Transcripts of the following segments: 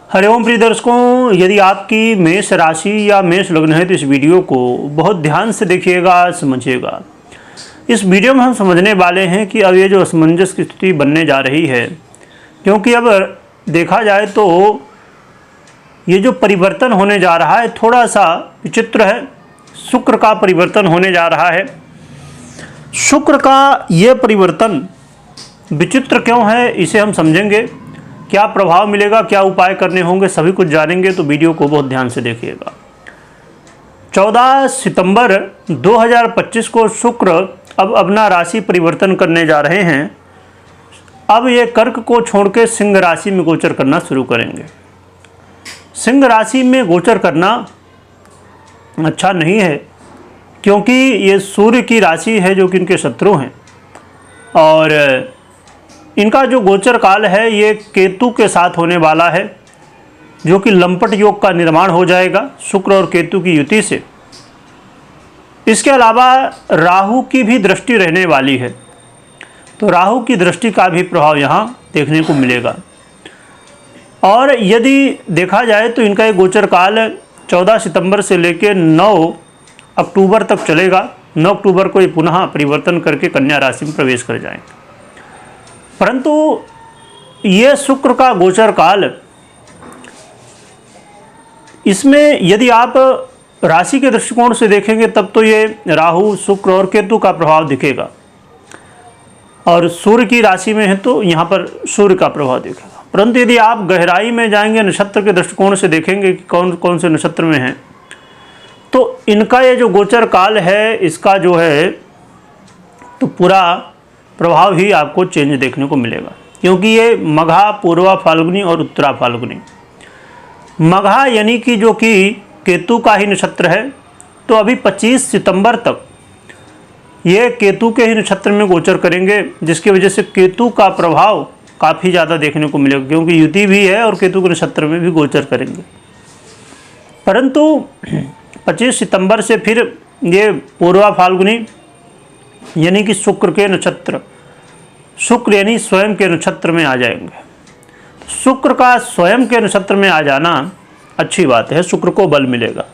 हरिओम प्रिय दर्शकों, यदि आपकी मेष राशि या मेष लग्न है तो इस वीडियो को बहुत ध्यान से देखिएगा, समझिएगा। इस वीडियो में हम समझने वाले हैं कि अब ये जो असमंजस की स्थिति बनने जा रही है, क्योंकि अब देखा जाए तो ये जो परिवर्तन होने जा रहा है थोड़ा सा विचित्र है। शुक्र का परिवर्तन होने जा रहा है। शुक्र का ये परिवर्तन विचित्र क्यों है, इसे हम समझेंगे। क्या प्रभाव मिलेगा, क्या उपाय करने होंगे, सभी कुछ जानेंगे, तो वीडियो को बहुत ध्यान से देखिएगा। 14 सितंबर 2025 को शुक्र अब अपना राशि परिवर्तन करने जा रहे हैं। अब ये कर्क को छोड़ के सिंह राशि में गोचर करना शुरू करेंगे। सिंह राशि में गोचर करना अच्छा नहीं है, क्योंकि ये सूर्य की राशि है जो कि इनके शत्रु हैं, और इनका जो गोचर काल है ये केतु के साथ होने वाला है, जो कि लंपट योग का निर्माण हो जाएगा शुक्र और केतु की युति से। इसके अलावा राहु की भी दृष्टि रहने वाली है, तो राहु की दृष्टि का भी प्रभाव यहाँ देखने को मिलेगा। और यदि देखा जाए तो इनका ये गोचर काल 14 सितंबर से लेकर 9 अक्टूबर तक चलेगा। 9 अक्टूबर को ये पुनः परिवर्तन करके कन्या राशि में प्रवेश कर जाएंगे। परंतु ये शुक्र का गोचर काल, इसमें यदि आप राशि के दृष्टिकोण से देखेंगे तब तो ये राहु, शुक्र और केतु का प्रभाव दिखेगा, और सूर्य की राशि में है तो यहाँ पर सूर्य का प्रभाव दिखेगा। परंतु यदि आप गहराई में जाएंगे, नक्षत्र के दृष्टिकोण से देखेंगे कि कौन कौन से नक्षत्र में हैं, तो इनका ये जो गोचर काल है, इसका जो है तो पूरा प्रभाव ही आपको चेंज देखने को मिलेगा। क्योंकि ये मघा, पूर्वा फाल्गुनी और उत्तरा फाल्गुनी। मघा यानी कि जो कि केतु का ही नक्षत्र है, तो अभी 25 सितंबर तक ये केतु के ही नक्षत्र में गोचर करेंगे, जिसकी वजह से केतु का प्रभाव काफ़ी ज़्यादा देखने को मिलेगा, क्योंकि युति भी है और केतु के नक्षत्र में भी गोचर करेंगे। परंतु 25 सितंबर से फिर ये पूर्वा फाल्गुनी यानी कि शुक्र के नक्षत्र, शुक्र यानी स्वयं के नक्षत्र में आ जाएंगे। शुक्र का स्वयं के नक्षत्र में आ जाना अच्छी बात है, शुक्र को बल मिलेगा।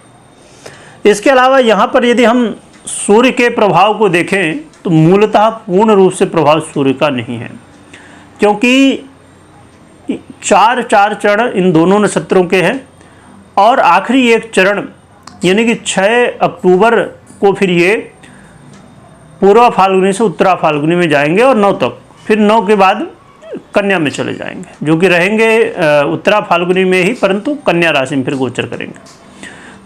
इसके अलावा यहाँ पर यदि हम सूर्य के प्रभाव को देखें तो मूलतः पूर्ण रूप से प्रभाव सूर्य का नहीं है, क्योंकि 4 चरण इन दोनों नक्षत्रों के हैं, और आखिरी एक चरण यानी कि 6 अक्टूबर को फिर ये पूर्वा फाल्गुनी से उत्तरा फाल्गुनी में जाएंगे, और 9 तक, फिर 9 के बाद कन्या में चले जाएंगे, जो कि रहेंगे उत्तरा फाल्गुनी में ही, परंतु कन्या राशि में फिर गोचर करेंगे।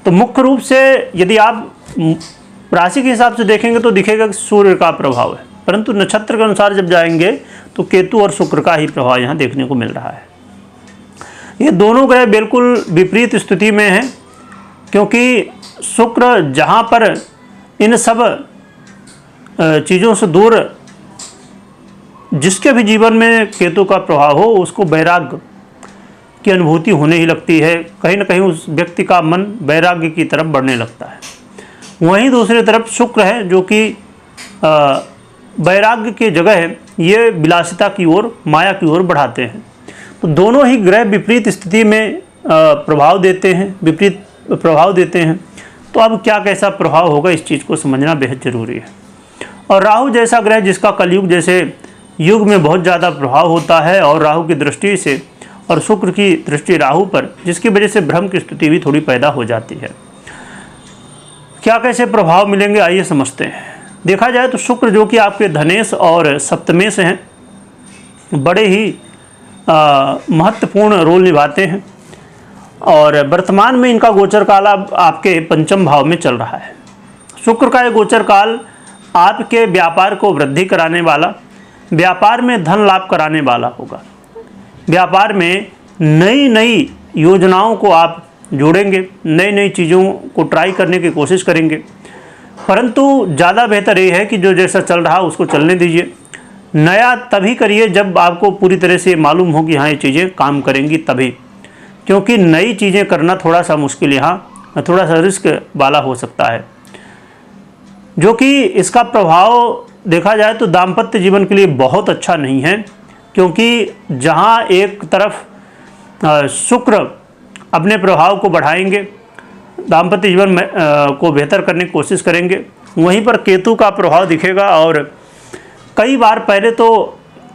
तो मुख्य रूप से यदि आप राशि के हिसाब से देखेंगे तो दिखेगा कि सूर्य का प्रभाव है, परंतु नक्षत्र के अनुसार जब जाएंगे तो केतु और शुक्र का ही प्रभाव यहाँ देखने को मिल रहा है। ये दोनों ग्रह बिल्कुल विपरीत स्थिति में हैं, क्योंकि शुक्र जहाँ पर इन सब चीज़ों से दूर, जिसके भी जीवन में केतु का प्रभाव हो उसको वैराग्य की अनुभूति होने ही लगती है। कहीं ना कहीं उस व्यक्ति का मन वैराग्य की तरफ बढ़ने लगता है। वहीं दूसरी तरफ शुक्र है जो कि वैराग्य की जगह है, ये विलासिता की ओर, माया की ओर बढ़ाते हैं। तो दोनों ही ग्रह विपरीत स्थिति में प्रभाव देते हैं, विपरीत प्रभाव देते हैं। तो अब क्या कैसा प्रभाव होगा, इस चीज़ को समझना बेहद ज़रूरी है। और राहु जैसा ग्रह जिसका कलयुग जैसे युग में बहुत ज़्यादा प्रभाव होता है, और राहु की दृष्टि से और शुक्र की दृष्टि राहु पर, जिसकी वजह से भ्रम की स्थिति भी थोड़ी पैदा हो जाती है। क्या कैसे प्रभाव मिलेंगे, आइए समझते हैं। देखा जाए तो शुक्र जो कि आपके धनेश और सप्तमेश हैं, बड़े ही महत्वपूर्ण रोल निभाते हैं, और वर्तमान में इनका गोचर काल आपके पंचम भाव में चल रहा है। शुक्र का ये गोचर काल आपके व्यापार को वृद्धि कराने वाला, व्यापार में धन लाभ कराने वाला होगा। व्यापार में नई नई योजनाओं को आप जोड़ेंगे, नई नई चीज़ों को ट्राई करने की कोशिश करेंगे। परंतु ज़्यादा बेहतर ये है कि जो जैसा चल रहा उसको चलने दीजिए। नया तभी करिए जब आपको पूरी तरह से मालूम हो कि हाँ ये चीज़ें काम करेंगी तभी, क्योंकि नई चीज़ें करना थोड़ा सा मुश्किल, यहाँ थोड़ा सा रिस्क वाला हो सकता है। जो कि इसका प्रभाव देखा जाए तो दाम्पत्य जीवन के लिए बहुत अच्छा नहीं है, क्योंकि जहाँ एक तरफ शुक्र अपने प्रभाव को बढ़ाएंगे, दाम्पत्य जीवन में को बेहतर करने की कोशिश करेंगे। वहीं पर केतु का प्रभाव दिखेगा और कई बार पहले तो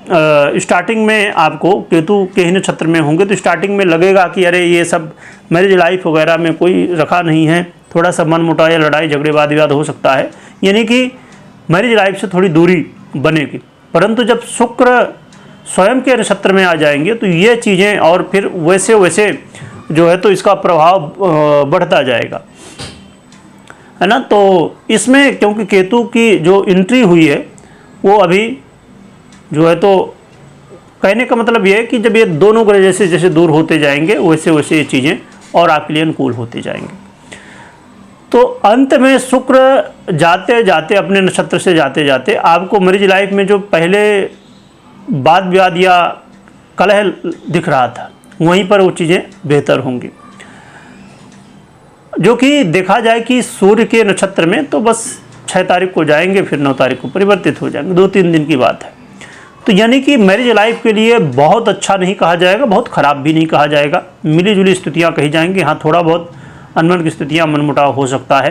स्टार्टिंग में आपको केतु के ही नक्षत्र में होंगे तो स्टार्टिंग में लगेगा कि अरे ये सब मैरिज लाइफ वगैरह में कोई रखा नहीं है, थोड़ा सा मन मुटाव या लड़ाई झगड़े वाद विवाद हो सकता है, यानी कि मैरिज लाइफ से थोड़ी दूरी बनेगी। परंतु जब शुक्र स्वयं के नक्षत्र में आ जाएंगे तो ये चीज़ें और फिर वैसे वैसे जो है तो इसका प्रभाव बढ़ता जाएगा, है ना। तो इसमें क्योंकि केतु की जो एंट्री हुई है वो अभी जो है तो कहने का मतलब ये है कि जब ये दोनों ग्रह जैसे जैसे दूर होते जाएंगे वैसे वैसे ये चीज़ें और आपके लिए अनुकूल होते जाएंगे। तो अंत में शुक्र जाते जाते अपने नक्षत्र से जाते जाते आपको मैरिज लाइफ में जो पहले वाद विवाद या कलह दिख रहा था वहीं पर वो चीज़ें बेहतर होंगी। जो कि देखा जाए कि सूर्य के नक्षत्र में तो बस 6 तारीख को जाएंगे, फिर 9 तारीख को परिवर्तित हो जाएंगे, 2-3 दिन की बात है। तो यानी कि मैरिज लाइफ के लिए बहुत अच्छा नहीं कहा जाएगा, बहुत ख़राब भी नहीं कहा जाएगा, मिली जुली स्थितियाँ कही जाएंगी। हाँ, थोड़ा बहुत अनबन की स्थितियाँ मनमुटाव हो सकता है,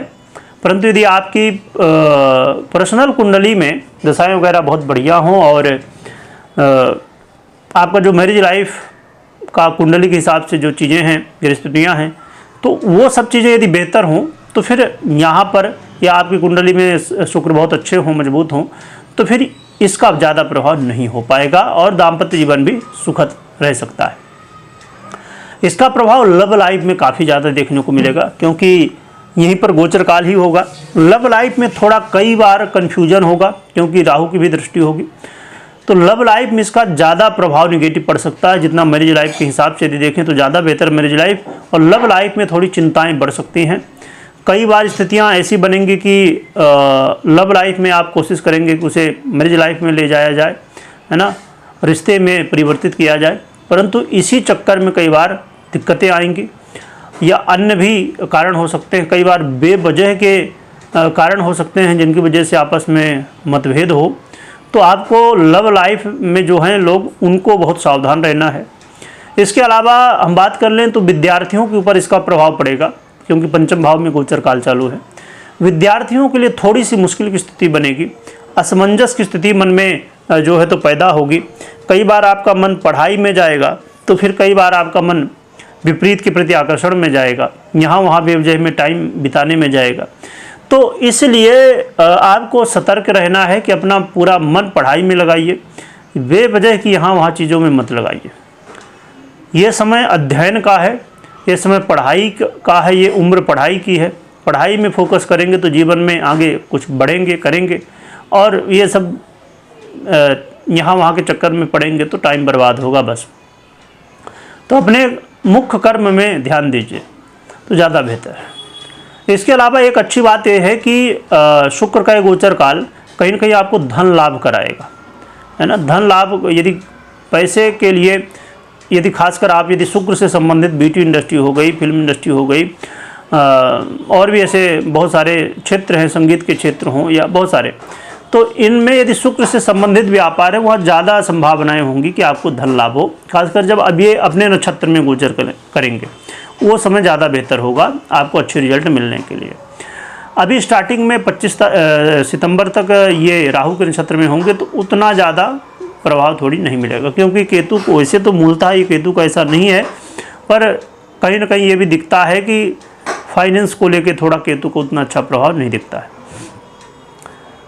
परंतु यदि आपकी पर्सनल कुंडली में दशाएँ वगैरह बहुत बढ़िया हों और आपका जो मैरिज लाइफ का कुंडली के हिसाब से जो चीज़ें हैं, परिस्थितियाँ हैं, तो वो सब चीज़ें यदि बेहतर हों तो फिर यहाँ पर या आपकी कुंडली में शुक्र बहुत अच्छे हों, मजबूत हों, तो फिर इसका ज़्यादा प्रभाव नहीं हो पाएगा और दाम्पत्य जीवन भी सुखद रह सकता है। इसका प्रभाव लव लाइफ में काफ़ी ज़्यादा देखने को मिलेगा क्योंकि यहीं पर गोचर काल ही होगा। लव लाइफ में थोड़ा कई बार कन्फ्यूजन होगा क्योंकि राहु की भी दृष्टि होगी, तो लव लाइफ में इसका ज़्यादा प्रभाव निगेटिव पड़ सकता है। जितना मैरिज लाइफ के हिसाब से यदि देखें तो ज़्यादा बेहतर मैरिज लाइफ, और लव लाइफ में थोड़ी चिंताएं बढ़ सकती हैं। कई बार स्थितियां ऐसी बनेंगी कि लव लाइफ में आप कोशिश करेंगे कि उसे मैरिज लाइफ में ले जाया जाए, है ना, रिश्ते में परिवर्तित किया जाए, परंतु इसी चक्कर में कई बार दिक्कतें आएंगी या अन्य भी कारण हो सकते हैं। कई बार बेवजह के कारण हो सकते हैं जिनकी वजह से आपस में मतभेद हो। तो आपको लव लाइफ में जो हैं लोग, उनको बहुत सावधान रहना है। इसके अलावा हम बात कर लें तो विद्यार्थियों के ऊपर इसका प्रभाव पड़ेगा क्योंकि पंचम भाव में गोचर काल चालू है। विद्यार्थियों के लिए थोड़ी सी मुश्किल की स्थिति बनेगी, असमंजस की स्थिति मन में जो है तो पैदा होगी। कई बार आपका मन पढ़ाई में जाएगा तो फिर कई बार आपका मन विपरीत के प्रति आकर्षण में जाएगा, यहाँ वहाँ बेवजह में टाइम बिताने में जाएगा। तो इसलिए आपको सतर्क रहना है कि अपना पूरा मन पढ़ाई में लगाइए, बेवजह की यहाँ वहाँ चीज़ों में मत लगाइए। ये समय अध्ययन का है, ये समय पढ़ाई का है, ये उम्र पढ़ाई की है। पढ़ाई में फोकस करेंगे तो जीवन में आगे कुछ बढ़ेंगे, करेंगे, और ये सब यहाँ वहाँ के चक्कर में पड़ेंगे तो टाइम बर्बाद होगा बस। तो अपने मुख्य कर्म में ध्यान दीजिए तो ज़्यादा बेहतर है। इसके अलावा एक अच्छी बात यह है कि शुक्र का गोचर काल कहीं न कहीं आपको धन लाभ कराएगा, है ना। धन लाभ यदि पैसे के लिए, यदि खासकर आप यदि शुक्र से संबंधित ब्यूटी इंडस्ट्री हो गई, फिल्म इंडस्ट्री हो गई, और भी ऐसे बहुत सारे क्षेत्र हैं, संगीत के क्षेत्र हों या बहुत सारे, तो इनमें यदि शुक्र से संबंधित व्यापार है वहाँ ज़्यादा संभावनाएं होंगी कि आपको धन लाभ हो। खासकर जब अब ये अपने नक्षत्र में गोचर करेंगे वो समय ज़्यादा बेहतर होगा आपको अच्छे रिजल्ट मिलने के लिए। अभी स्टार्टिंग में 25 सितंबर तक ये राहु के नक्षत्र में होंगे तो उतना ज़्यादा प्रभाव थोड़ी नहीं मिलेगा क्योंकि केतु को, वैसे तो मूलतः ये केतु का ऐसा नहीं है, पर कहीं ना कहीं ये भी दिखता है कि फाइनेंस को लेके थोड़ा केतु को उतना अच्छा प्रभाव नहीं दिखता है।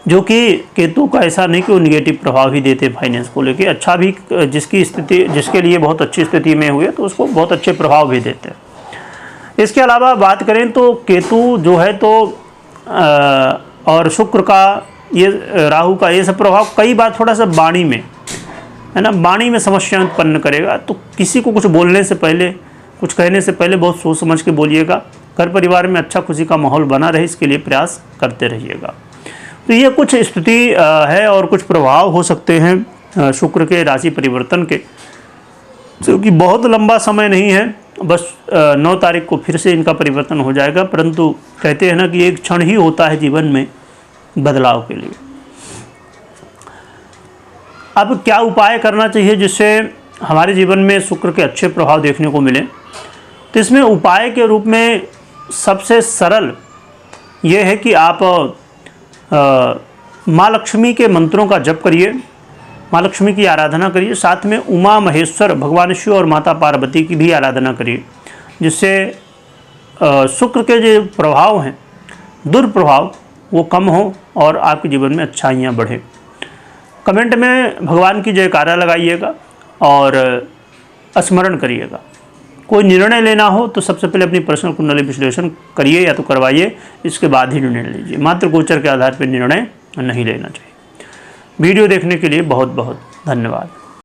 जो कि केतु का ऐसा नहीं कि वो निगेटिव प्रभाव ही देते फाइनेंस को लेके, अच्छा भी जिसकी स्थिति, जिसके लिए बहुत अच्छी स्थिति में हुए तो उसको बहुत अच्छे प्रभाव भी देते हैं। इसके अलावा बात करें तो केतु जो है तो और शुक्र का, ये राहु का, ये सब प्रभाव कई बार थोड़ा सा वाणी में, है ना, वाणी में समस्या उत्पन्न करेगा। तो किसी को कुछ बोलने से पहले, कुछ कहने से पहले बहुत सोच समझ के बोलिएगा। घर परिवार में अच्छा खुशी का माहौल बना रहे इसके लिए प्रयास करते रहिएगा। तो ये कुछ स्थिति है और कुछ प्रभाव हो सकते हैं शुक्र के राशि परिवर्तन के, क्योंकि बहुत लंबा समय नहीं है, बस 9 तारीख को फिर से इनका परिवर्तन हो जाएगा। परंतु कहते हैं ना कि एक क्षण ही होता है जीवन में बदलाव के लिए। अब क्या उपाय करना चाहिए जिससे हमारे जीवन में शुक्र के अच्छे प्रभाव देखने को मिले, तो इसमें उपाय के रूप में सबसे सरल ये है कि आप माँ लक्ष्मी के मंत्रों का जप करिए, माँ लक्ष्मी की आराधना करिए, साथ में उमा महेश्वर भगवान शिव और माता पार्वती की भी आराधना करिए, जिससे शुक्र के जो प्रभाव हैं, दुष्प्रभाव, वो कम हो और आपके जीवन में अच्छाइयाँ बढ़े। कमेंट में भगवान की जयकारा लगाइएगा और स्मरण करिएगा। कोई निर्णय लेना हो तो सबसे पहले अपनी पर्सनल कुंडली विश्लेषण करिए या तो करवाइए, इसके बाद ही निर्णय लीजिए। मात्र गोचर के आधार पर निर्णय नहीं लेना चाहिए। वीडियो देखने के लिए बहुत बहुत धन्यवाद।